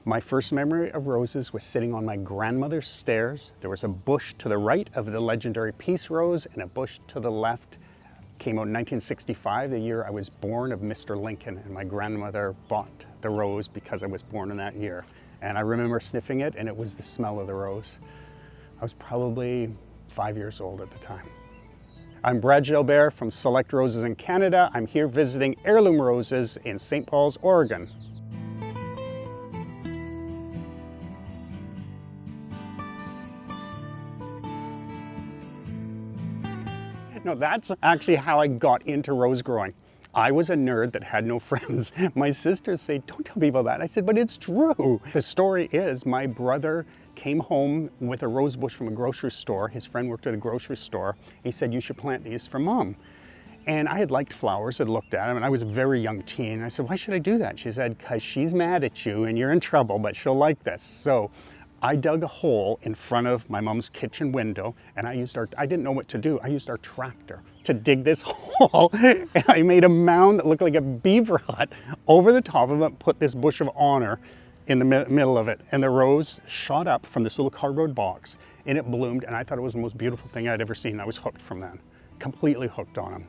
My first memory of roses was sitting on my grandmother's stairs. There was a bush to the right of the legendary peace rose and a bush to the left. Came out in 1965, the year I was born, of Mr. Lincoln, and my grandmother bought the rose because I was born in that year. And I remember sniffing it, and it was the smell of the rose. I was probably 5 years old at the time. I'm Brad Jalbert from Select Roses in Canada. I'm here visiting Heirloom Roses in St. Paul's, Oregon. No, that's actually how I got into rose growing. I was a nerd that had no friends. My sisters say, don't tell people that. I said, but it's true. The story is my brother came home with a rose bush from a grocery store. His friend worked at a grocery store. He said, you should plant these for Mom. And I had liked flowers, had looked at them, and I was a very young teen. I said, why should I do that? She said, because she's mad at you and you're in trouble, but she'll like this. So I dug a hole in front of my mom's kitchen window, and I didn't know what to do. I used our tractor to dig this hole. And I made a mound that looked like a beaver hut over the top of it, put this bush of honor in the middle of it. And the rose shot up from this little cardboard box, and it bloomed, and I thought it was the most beautiful thing I'd ever seen. I was hooked from then, completely hooked on them.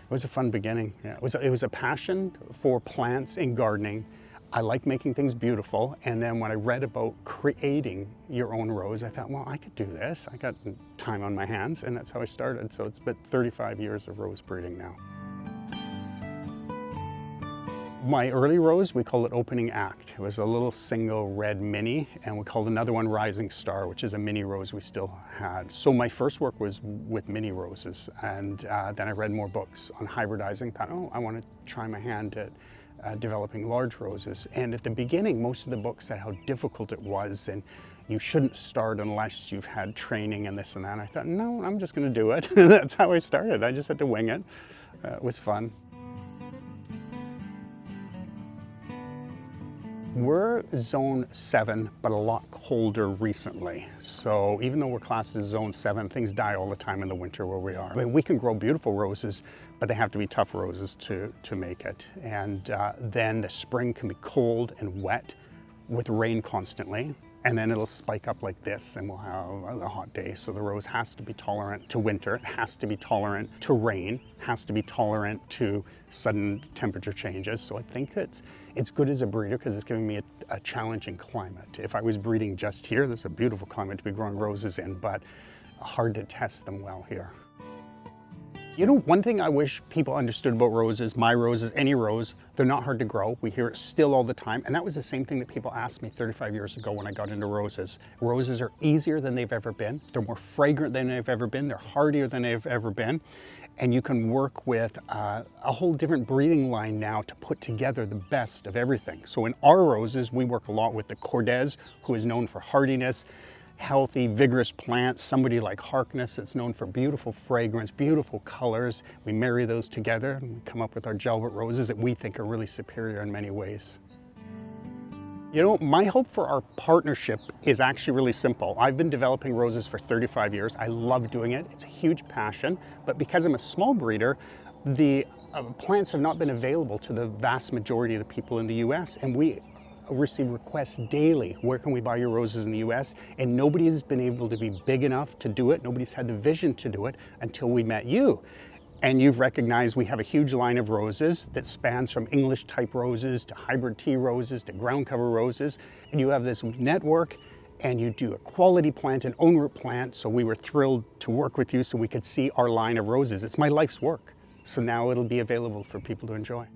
It was a fun beginning. Yeah, it was a passion for plants and gardening. I like making things beautiful, and then when I read about creating your own rose, I thought, well, I could do this. I got time on my hands, and that's how I started. So it's been 35 years of rose breeding now. My early rose, we call it Opening Act. It was a little single red mini, and we called another one Rising Star, which is a mini rose we still had. So my first work was with mini roses, and then I read more books on hybridizing. Thought, oh, I want to try my hand at developing large roses. And at the beginning, most of the books said how difficult it was, and you shouldn't start unless you've had training and this and that. And I thought, no, I'm just going to do it. That's how I started. I just had to wing it. It was fun. We're zone 7, but a lot colder recently. So even though we're classed as zone 7, things die all the time in the winter where we are. I mean, we can grow beautiful roses, but they have to be tough roses to make it. And then the spring can be cold and wet with rain constantly. And then it'll spike up like this, and we'll have a hot day. So the rose has to be tolerant to winter, it has to be tolerant to rain, has to be tolerant to sudden temperature changes. So I think it's good as a breeder because it's giving me a challenging climate. If I was breeding just here, this is a beautiful climate to be growing roses in, but hard to test them well here. You know, one thing I wish people understood about roses, my roses, any rose, they're not hard to grow. We hear it still all the time. And that was the same thing that people asked me 35 years ago when I got into roses. Roses are easier than they've ever been. They're more fragrant than they've ever been. They're hardier than they've ever been. And you can work with a whole different breeding line now to put together the best of everything. So in our roses, we work a lot with the Cordes, who is known for hardiness, healthy, vigorous plants, somebody like Harkness that's known for beautiful fragrance, beautiful colors. We marry those together and we come up with our Jalbert roses that we think are really superior in many ways. You know, my hope for our partnership is actually really simple. I've been developing roses for 35 years. I love doing it. It's a huge passion, but because I'm a small breeder, the plants have not been available to the vast majority of the people in the US, and we receive requests daily. Where can we buy your roses in the US? And nobody has been able to be big enough to do it. Nobody's had the vision to do it until we met you. And you've recognized we have a huge line of roses that spans from English type roses to hybrid tea roses to ground cover roses. And you have this network, and you do a quality plant, an own root plant. So we were thrilled to work with you so we could see our line of roses. It's my life's work. So now it'll be available for people to enjoy.